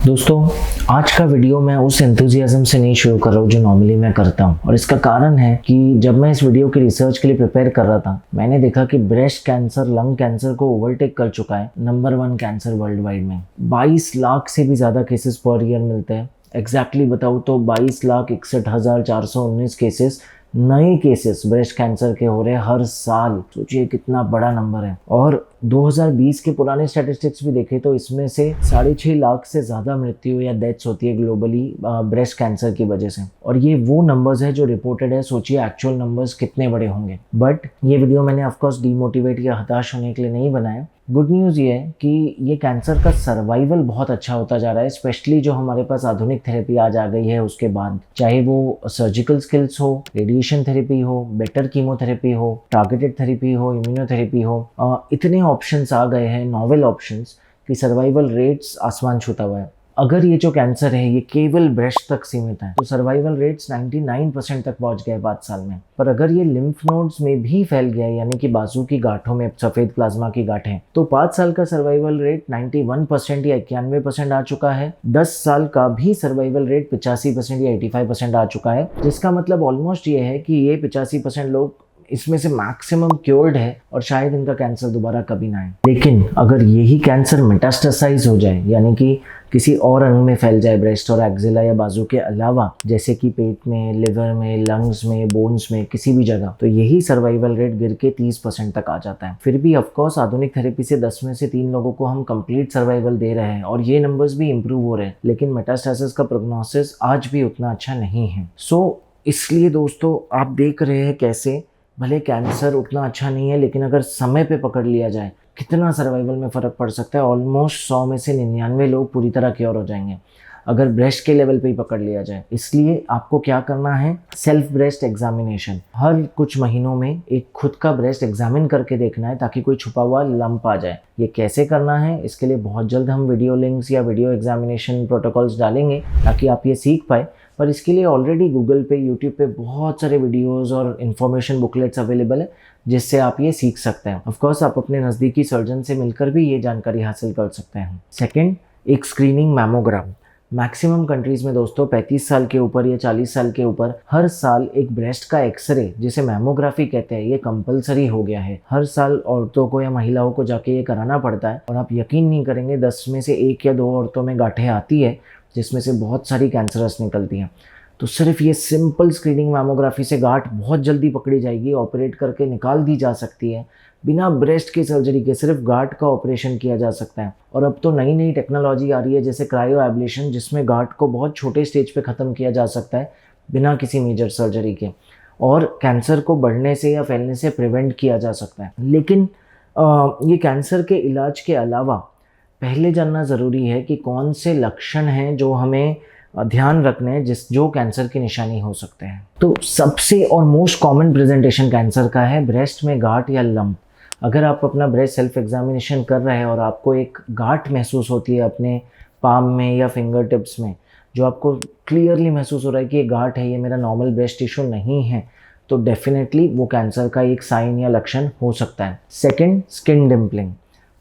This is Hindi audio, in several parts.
दोस्तों, आज का वीडियो मैं उस एंथुजियाज्म से नहीं शुरू कर रहा हूँ जो नॉर्मली मैं करता हूँ। और इसका कारण है कि जब मैं इस वीडियो की रिसर्च के लिए प्रिपेयर कर रहा था, मैंने देखा कि ब्रेस्ट कैंसर लंग कैंसर को ओवरटेक कर चुका है नंबर 1 कैंसर वर्ल्ड वाइड में। 22 लाख से भी ज़्यादा केसेस पर ईयर मिलते हैं। एग्जैक्टली बताऊँ तो 22,61,419 केसेस नए केसेस ब्रेस्ट कैंसर के हो रहे हैं हर साल। सोचिए कितना बड़ा नंबर है। और 2020 के पुराने स्टैटिस्टिक्स भी देखें तो इसमें से 6.5 लाख से ज़्यादा मृत्यु या डेथ्स होती है ग्लोबली ब्रेस्ट कैंसर की वजह से। और ये वो नंबर्स है जो रिपोर्टेड है। सोचिए एक्चुअल नंबर्स कितने बड़े होंगे। बट ये वीडियो मैंने ऑफकोर्स डीमोटिवेट या हताश होने के लिए नहीं बनाया। गुड न्यूज़ ये है कि ये कैंसर का सर्वाइवल बहुत अच्छा होता जा रहा है, स्पेशली जो हमारे पास आधुनिक थेरेपी आज आ गई है उसके बाद। चाहे वो सर्जिकल स्किल्स हो, रेडिएशन थेरेपी हो, बेटर कीमोथेरेपी हो, टारगेटेड थेरेपी हो, इम्यूनोथेरेपी हो, इतने ऑप्शंस आ गए हैं, नॉवेल ऑप्शंस, कि सर्वाइवल रेट्स आसमान छूता हुआ है। अगर ये जो कैंसर है ये केवल ब्रेस्ट तक सीमित है तो सर्वाइवल रेट्स 99% तक पहुंच गए 5 साल में। पर अगर ये लिम्फ नोड्स में भी फैल गया, यानी कि बाजू की गांठों में सफेद प्लाज्मा की गांठें, तो 5 साल का सर्वाइवल रेट 91% या 91% आ चुका है। 10 साल का भी सर्वाइवल रेट 85% या 85% आ चुका है, जिसका मतलब ऑलमोस्ट ये है कि ये 85% लोग इसमें से मैक्सिमम क्योर्ड है और शायद इनका कैंसर दोबारा कभी ना आए। लेकिन अगर यही कैंसर मेटास्टेसाइज हो जाए, यानी कि किसी और अंग में फैल जाए, ब्रेस्ट और एक्जिला या बाजू के अलावा, जैसे कि पेट में, लिवर में, लंग्स में, बोन्स में, किसी भी जगह, तो यही सर्वाइवल रेट गिर के 30% तक आ जाता है। फिर भी ऑफकोर्स आधुनिक थेरेपी से 10 में से 3 लोगों को हम कंप्लीट सर्वाइवल दे रहे हैं और ये नंबर्स भी इंप्रूव हो रहे हैं। लेकिन मेटास्टेसिस का प्रोग्नोसिस आज भी उतना अच्छा नहीं है। इसलिए दोस्तों, आप देख रहे हैं कैसे भले कैंसर उतना अच्छा नहीं है, लेकिन अगर समय पे पकड़ लिया जाए कितना सर्वाइवल में फ़र्क पड़ सकता है। ऑलमोस्ट 100 में से 99 लोग पूरी तरह क्योर हो जाएंगे अगर ब्रेस्ट के लेवल पे ही पकड़ लिया जाए। इसलिए आपको क्या करना है, सेल्फ ब्रेस्ट एग्जामिनेशन। हर कुछ महीनों में एक खुद का ब्रेस्ट एग्जामिन करके देखना है ताकि कोई छुपा हुआ लंप आ जाए। ये कैसे करना है, इसके लिए बहुत जल्द हम वीडियो लिंक्स या वीडियो एग्जामिनेशन प्रोटोकॉल्स डालेंगे ताकि आप ये सीख पाए। पर इसके लिए ऑलरेडी गूगल पे, यूट्यूब पे बहुत सारे वीडियोस और इन्फॉर्मेशन बुकलेट्स अवेलेबल है जिससे आप ये सीख सकते हैं। ऑफकोर्स आप अपने नज़दीकी सर्जन से मिलकर भी ये जानकारी हासिल कर सकते हैं। सेकंड, एक स्क्रीनिंग मैमोग्राम। मैक्सिमम कंट्रीज़ में दोस्तों 35 साल के ऊपर या 40 साल के ऊपर हर साल एक ब्रेस्ट का एक्सरे, जिसे मैमोग्राफी कहते हैं, ये कंपलसरी हो गया है। हर साल औरतों को या महिलाओं को जाके ये कराना पड़ता है। और आप यकीन नहीं करेंगे, 10 में से 1 या 2 औरतों में गांठें आती है जिसमें से बहुत सारी कैंसरस निकलती हैं। तो सिर्फ ये सिंपल स्क्रीनिंग मैमोग्राफी से गांठ बहुत जल्दी पकड़ी जाएगी, ऑपरेट करके निकाल दी जा सकती है। बिना ब्रेस्ट की सर्जरी के सिर्फ गांठ का ऑपरेशन किया जा सकता है। और अब तो नई नई टेक्नोलॉजी आ रही है जैसे क्रायो एब्लेशन, जिसमें गांठ को बहुत छोटे स्टेज पे ख़त्म किया जा सकता है बिना किसी मेजर सर्जरी के, और कैंसर को बढ़ने से या फैलने से प्रिवेंट किया जा सकता है। लेकिन ये कैंसर के इलाज के अलावा पहले जानना ज़रूरी है कि कौन से लक्षण हैं जो हमें ध्यान रखने हैं जो कैंसर की निशानी हो सकते हैं। तो सबसे और मोस्ट कॉमन प्रेजेंटेशन कैंसर का है ब्रेस्ट में गांठ या लंप। अगर आप अपना ब्रेस्ट सेल्फ एग्जामिनेशन कर रहे हैं और आपको एक गांठ महसूस होती है अपने पाम में या फिंगर टिप्स में, जो आपको क्लियरली महसूस हो रहा है कि ये गांठ है, ये मेरा नॉर्मल ब्रेस्ट टिश्यू नहीं है, तो डेफिनेटली वो कैंसर का एक साइन या लक्षण हो सकता है। Second, skin dimpling.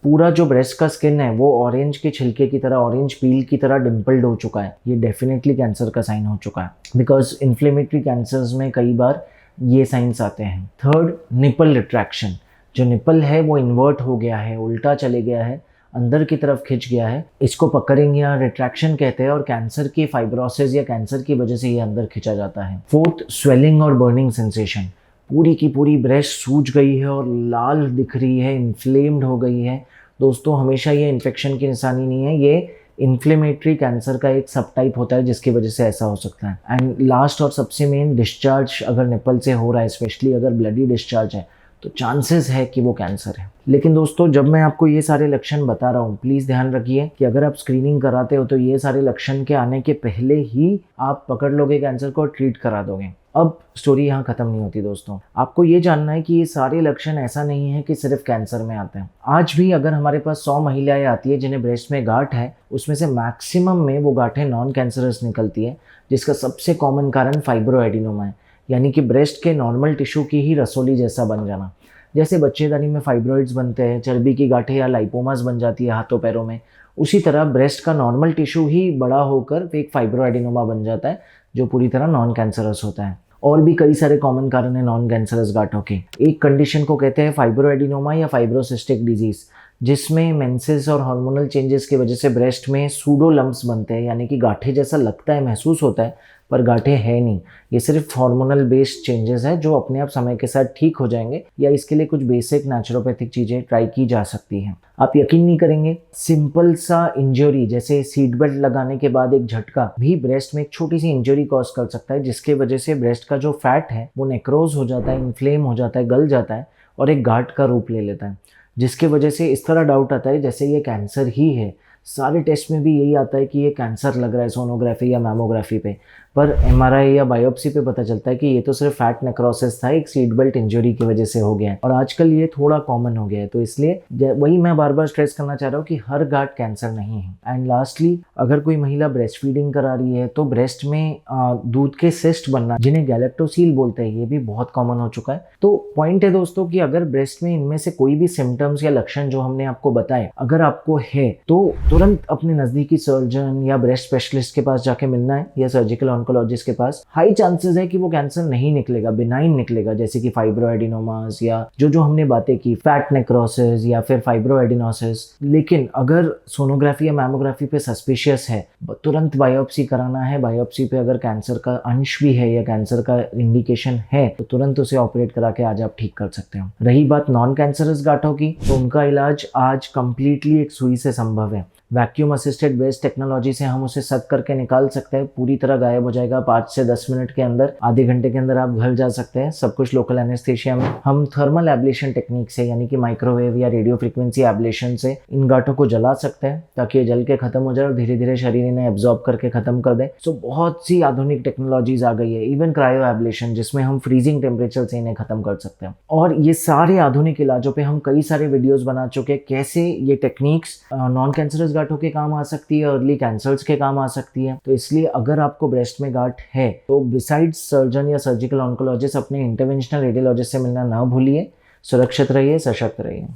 पूरा जो ब्रेस्ट का स्किन है वो ऑरेंज के छिलके की तरह, ऑरेंज पील की तरह डिम्पल्ड हो चुका है, ये डेफिनेटली कैंसर का साइन हो चुका है। बिकॉज इन्फ्लेमेटरी कैंसर्स में कई बार ये साइंस आते हैं। Third, nipple retraction. जो निपल है वो इन्वर्ट हो गया है, उल्टा चले गया है, अंदर की तरफ खिंच गया है, इसको पकड़िंग या रिट्रैक्शन कहते हैं। और कैंसर की फाइब्रोसिस या कैंसर की वजह से ये अंदर खिंचा जाता है। फोर्थ, स्वेलिंग और बर्निंग सेंसेशन। पूरी की पूरी ब्रेस्ट सूज गई है और लाल दिख रही है, इन्फ्लेम्ड हो गई है। दोस्तों, हमेशा ये इन्फेक्शन की निशानी नहीं है, ये इन्फ्लेमेटरी कैंसर का एक सब टाइप होता है जिसकी वजह से ऐसा हो सकता है। एंड लास्ट और सबसे मेन, डिस्चार्ज अगर निपल से हो रहा है, स्पेशली अगर ब्लडी डिस्चार्ज है, तो चांसेस है कि वो कैंसर है। लेकिन दोस्तों, जब मैं आपको ये सारे लक्षण बता रहा हूँ, प्लीज़ ध्यान रखिए कि अगर आप स्क्रीनिंग कराते हो तो ये सारे लक्षण के आने के पहले ही आप पकड़ लोगे कैंसर को और ट्रीट करा दोगे। अब स्टोरी यहाँ ख़त्म नहीं होती दोस्तों। आपको ये जानना है कि ये सारे लक्षण ऐसा नहीं है कि सिर्फ कैंसर में आते हैं। आज भी अगर हमारे पास 100 महिलाएं आती है जिन्हें ब्रेस्ट में गांठ है, उसमें से मैक्सिमम में वो गांठें नॉन कैंसरस निकलती है, जिसका सबसे कॉमन कारण फाइब्रोएडिनोमा है, यानी कि ब्रेस्ट के नॉर्मल टिश्यू की ही रसोली जैसा बन जाना। जैसे बच्चेदानी में फाइब्रॉइड्स बनते हैं, चर्बी की गांठें या लाइपोमास बन जाती है हाथों पैरों में, उसी तरह ब्रेस्ट का नॉर्मल टिश्यू ही बड़ा होकर एक फाइब्रोएडिनोमा बन जाता है जो पूरी तरह नॉन कैंसरस होता है। और भी कई सारे कॉमन कारण है नॉन कैंसरस गांठों के। एक कंडीशन को कहते हैं फाइब्रोएडिनोमा या फाइब्रोसिस्टिक डिजीज, जिसमें मेंसेस और हार्मोनल चेंजेस की वजह से ब्रेस्ट में सूडो लम्प्स बनते हैं, यानी कि गांठे जैसा लगता है, महसूस होता है, पर गांठे है नहीं। ये सिर्फ हार्मोनल बेस्ड चेंजेस है जो अपने आप समय के साथ ठीक हो जाएंगे, या इसके लिए कुछ बेसिक नेचुरोपैथिक चीज़ें ट्राई की जा सकती हैं। आप यकीन नहीं करेंगे, सिंपल सा इंजरी जैसे सीट बेल्ट लगाने के बाद एक झटका भी ब्रेस्ट में एक छोटी सी इंजरी कॉज कर सकता है, जिसके वजह से ब्रेस्ट का जो फैट है वो नेक्रोज हो जाता है, इन्फ्लेम हो जाता है, गल जाता है और एक गांठ का रूप ले लेता है, जिसके वजह से इस तरह डाउट आता है जैसे ये कैंसर ही है। सारे टेस्ट में भी यही आता है कि ये कैंसर लग रहा है सोनोग्राफी या मैमोग्राफी पे, पर एमआरआई या बायोप्सी पे पता चलता है कि ये तो सिर्फ फैट नेक्रोसिस था, एक सीट बेल्ट इंजरी की वजह से हो गया है। और आजकल ये थोड़ा कॉमन हो गया है, तो इसलिए वही मैं बार बार स्ट्रेस करना चाह रहा हूँ कि हर गांठ कैंसर नहीं है। एंड लास्टली, अगर कोई महिला ब्रेस्ट फीडिंग करा रही है तो ब्रेस्ट में दूध के सिस्ट बनना, जिन्हें गैलेक्टोसील बोलते हैं, ये भी बहुत कॉमन हो चुका है। तो पॉइंट है दोस्तों कि अगर ब्रेस्ट में इनमें से कोई भी सिम्टम्स या लक्षण जो हमने आपको बताए अगर आपको है तो तुरंत अपने नजदीकी सर्जन या ब्रेस्ट स्पेशलिस्ट के पास जाके मिलना है, या सर्जिकल ऑन्कोलॉजिस्ट के पास। हाई चांसेस है कि वो कैंसर नहीं निकलेगा, बिनाइन निकलेगा, जैसे कि फाइब्रोएडिनोमास या जो हमने बातें की, फैट नेक्रोसिस या फिर फाइब्रोएडिनोसिस। लेकिन अगर सोनोग्राफी या मैमोग्राफी पे सस्पिशियस है, तुरंत बायोप्सी कराना है। बायोप्सी पे अगर कैंसर का अंश भी है या कैंसर का इंडिकेशन है तो तुरंत उसे ऑपरेट करा के आज आप ठीक कर सकते हो। रही बात नॉन कैंसरस गांठों की, तो उनका इलाज आज कंप्लीटली एक सुई से संभव है। वैक्यूम असिस्टेड ब्रेस्ट टेक्नोलॉजी से हम उसे सक करके निकाल सकते हैं, पूरी तरह गायब हो जाएगा 5 से 10 मिनट के अंदर। आधे घंटे के अंदर आप घर जा सकते हैं, सब कुछ लोकल एनेस्थेशिया में। हम थर्मल एब्लेशन टेक्निक से, यानी कि माइक्रोवेव या रेडियो फ्रीक्वेंसी एब्लेशन से इन गांठों को जला सकते हैं ताकि ये जल के खत्म हो जाए और धीरे धीरे शरीर इन्हें एब्जॉर्ब करके खत्म कर दे। सो बहुत सी आधुनिक टेक्नोलॉजीज आ गई है, इवन क्रायो एब्लेशन, जिसमें हम फ्रीजिंग टेम्परेचर से इन्हें खत्म कर सकते हैं। और ये सारे आधुनिक इलाजों पे हम कई सारे वीडियोस बना चुके हैं, कैसे ये टेक्निक्स नॉन कैंसरस गांठों के काम आ सकती है, अर्ली कैंसर्स के काम आ सकती है। तो इसलिए अगर आपको ब्रेस्ट में गांठ है तो बिसाइड्स सर्जन या सर्जिकल ऑन्कोलॉजिस्ट अपने इंटरवेंशनल रेडियोलॉजिस्ट से मिलना ना भूलिए। सुरक्षित रहिए, सशक्त रहिए।